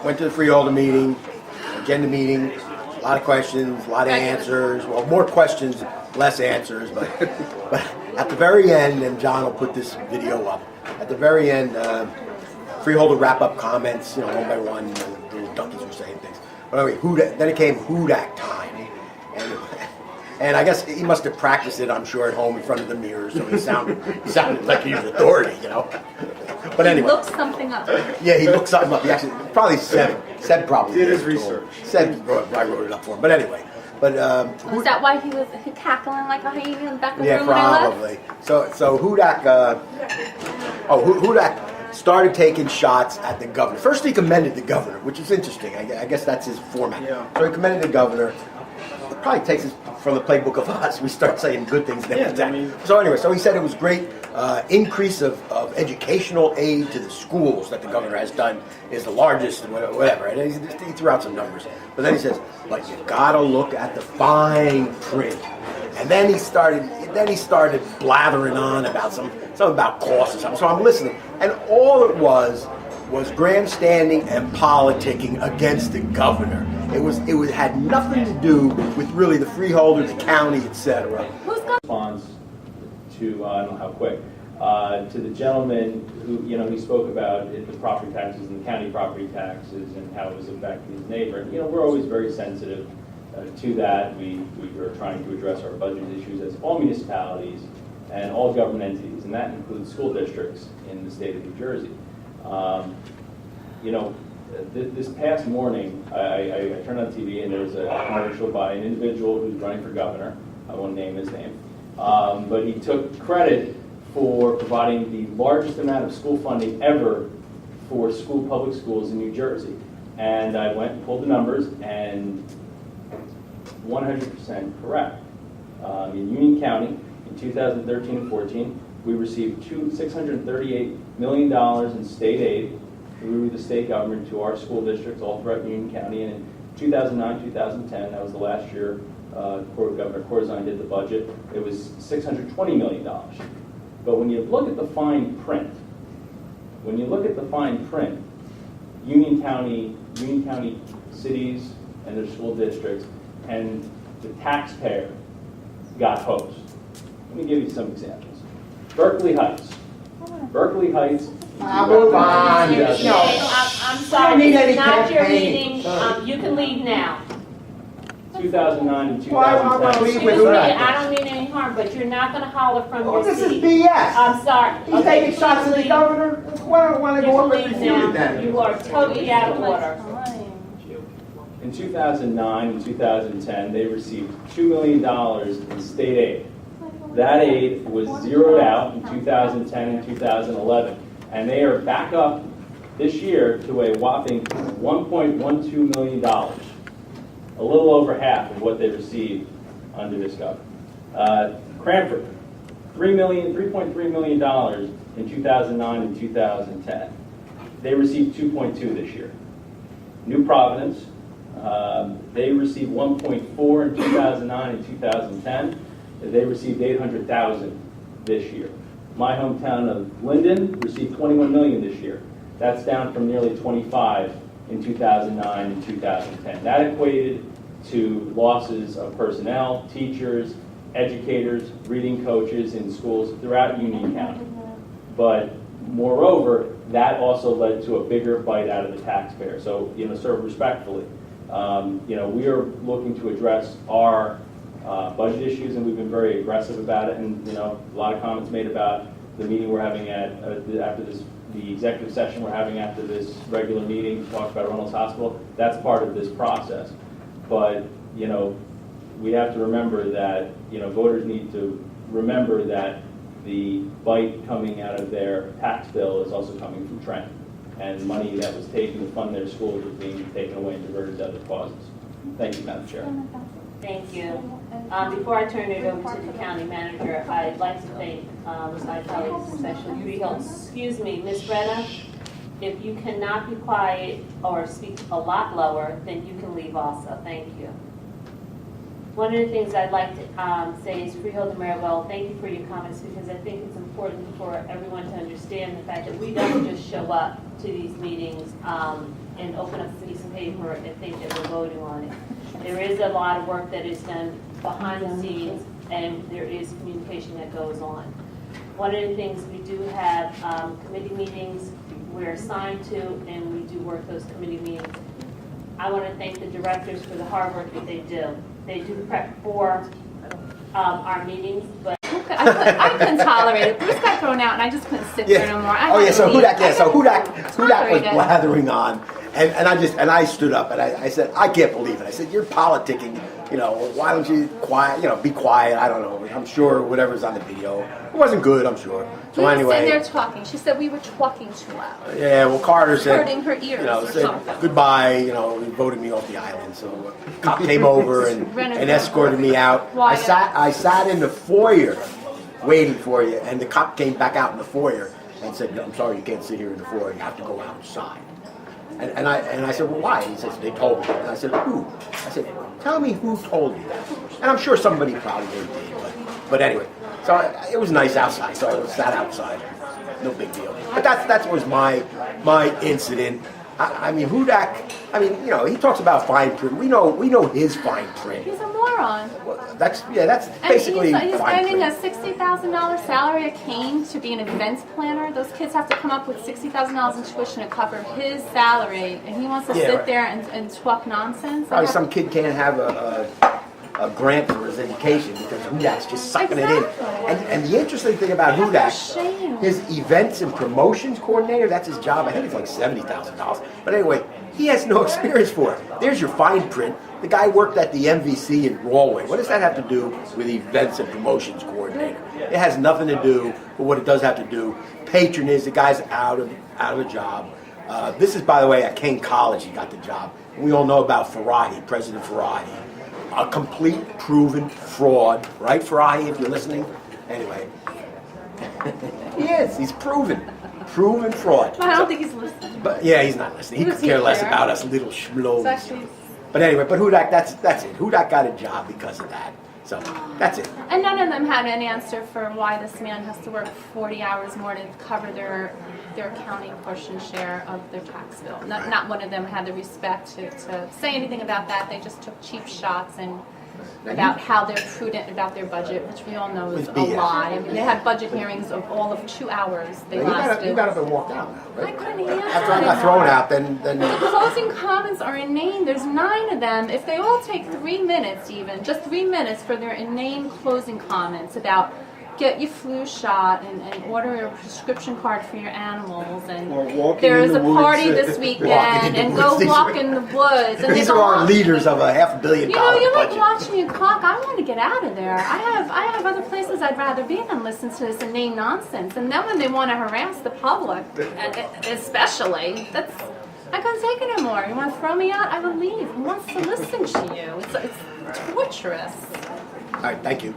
went to the freeholder meeting, agenda meeting, a lot of questions, a lot of answers. Well, more questions, less answers. But at the very end, and John will put this video up. At the very end, freeholder wrap up comments, one by one. The little donkeys were saying things. But anyway, then it came hudak time. And I guess he must have practiced it, I'm sure, at home in front of the mirror, so he sounded like he was authority, But anyway. He looked something up. Yeah, he looked something up. He actually probably said probably did his research. I wrote it up for him. But anyway. Was that why he was cackling like a hyena in the back of the room probably. when I left? So Hudak, Hudak started taking shots at the governor. First, he commended the governor, which is interesting. I guess that's his format. Yeah. So he commended the governor. It probably takes us from the playbook of us. We start saying good things next time. So anyway, he said it was great. Increase of educational aid to the schools that the governor has done is the largest, whatever. And he threw out some numbers. But then he says, but you gotta look at the fine print. And then he started blathering on about something about costs or something. So I'm listening, and all it was grandstanding and politicking against the governor. It had nothing to do with really the freeholder, the county, etc. Response to I don't know how quick to the gentleman who he spoke about the property taxes and the county property taxes and how it was affecting his neighbor. And, we're always very sensitive to that. We are trying to address our budget issues as all municipalities and all government entities, and that includes school districts in the state of New Jersey. This past morning, I turned on TV and there was a commercial by an individual who's running for governor. I won't name his name. But he took credit for providing the largest amount of school funding ever for public schools in New Jersey. And I went and pulled the numbers, and 100% correct. In Union County, in 2013 and 14, we received $638 million in state aid through the state government to our school districts all throughout Union County. And in 2009, 2010, that was the last year Governor Corzine did the budget, it was $620 million. But when you look at the fine print, Union County cities and their school districts and the taxpayer got hosed. Let me give you some examples. Berkeley Heights. Move on. I'm sorry, this is not your meeting. You can leave now. 2009 and 2010. Well, I wanna leave with Excuse me, that. I don't mean any harm, but you're not going to holler from your This is seat. BS. I'm sorry. He's taking shots at the governor. Why don't want to You go can up and leave refute it now. then? You are totally out of order. In 2009 and 2010, they received $2 million in state aid. That aid was zeroed out in 2010 and 2011, and they are back up this year to a whopping $1.12 million, a little over half of what they received under this government. Cranford, $3.3 million in 2009 and 2010. They received 2.2 this year. New Providence, they received 1.4 in 2009 and 2010. They received 800,000 this year. My hometown of Linden received 21 million this year. That's down from nearly 25 in 2009 and 2010. That equated to losses of personnel, teachers, educators, reading coaches in schools throughout Union County. But moreover, that also led to a bigger bite out of the taxpayer. So, sir, respectfully, we are looking to address our budget issues, and we've been very aggressive about it. And a lot of comments made about the meeting we're having after this, the executive session we're having after this regular meeting to talk about Reynolds Hospital. That's part of this process. But we have to remember that voters need to remember that the bite coming out of their tax bill is also coming from Trent, and money that was taken to fund their schools was being taken away and diverted to other causes. Thank you, Madam Chair. Thank you. Before I turn it over to the county manager, I'd like to thank my colleagues, especially Freehold. Excuse me, Ms. Brenna, if you cannot be quiet or speak a lot lower, then you can leave also. Thank you. One of the things I'd like to say is, Freehold and Maribel, thank you for your comments, because I think it's important for everyone to understand the fact that we don't just show up to these meetings and open up a piece of paper and think that we're voting on it. There is a lot of work that is done behind the scenes, and there is communication that goes on. One of the things, we do have committee meetings we're assigned to, and we do work those committee meetings. I want to thank the directors for the hard work that they do. They do prep for our meetings, but I couldn't tolerate it. Bruce got thrown out, and I just couldn't sit there no more. So Hudak was tolerate it. blathering on, and I stood up and I said, I can't believe it. I said, you're politicking. Why don't you be quiet? I don't know. I'm sure whatever's on the video, it wasn't good. I'm sure. So we anyway, were sitting there talking. She said we were talking too loud. Yeah. Well, Carter said, hurting her ears or said something. goodbye. He voted me off the island. So a cop came over and escorted me out. I sat in the foyer waiting for you, and the cop came back out in the foyer and said, I'm sorry, you can't sit here in the foyer. You have to go outside. And I said, well, why? He says, they told me. And I said, who? I said, tell me who told you that. And I'm sure somebody probably did, but anyway. So it was nice outside, so I sat outside. No big deal. But that was my incident. I mean, Hudak, he talks about fine print. We know his fine print. He's a moron. Well, that's basically and he's fine getting print. a $60,000 salary at Kane to be an events planner. Those kids have to come up with $60,000 in tuition to cover his salary, and he wants to sit there and talk nonsense. Probably some kid can't have a grant for his education because Hudak's just sucking it in. And the interesting thing about Hudak, his events and promotions coordinator, that's his job. I think it's like $70,000. But anyway, he has no experience for it. There's your fine print. The guy worked at the MVC in Galway. What does that have to do with events and promotions coordinator? It has nothing to do with what it does have to do. Patronage, the guy's out of a job. This is, by the way, at Kane College he got the job. We all know about Farahi, President Farahi. A complete, proven fraud. Right, Farahi, if you're listening? Anyway. He is. He's proven. Proven fraud. But I don't think he's listening. But yeah, he's not listening. He could care less about us little schmoes. But anyway, Hudak, that's it. Hudak got a job because of that. So that's it. And none of them had an answer for why this man has to work 40 hours more to cover their accounting portion share of their tax bill. Not one of them had the respect to say anything about that. They just took cheap shots and about how they're prudent about their budget, which we all know is a lie. I mean, they had budget hearings of all of 2 hours. They lasted. You got up and walked out now, right? I couldn't handle it. After I got thrown out, then The closing comments are inane. There's 9 of them. If they all take 3 minutes even, just 3 minutes for their inane closing comments about get your flu shot and order a prescription card for your animals and there is a party this weekend and go walk in the woods. And these are our leaders of a $500 million budget. You like watching your clock. I want to get out of there. I have other places I'd rather be than listen to this inane nonsense. And then when they want to harass the public, especially, I couldn't take it anymore. You want to throw me out? I will leave. Who wants to listen to you? It's torturous. All right, thank you.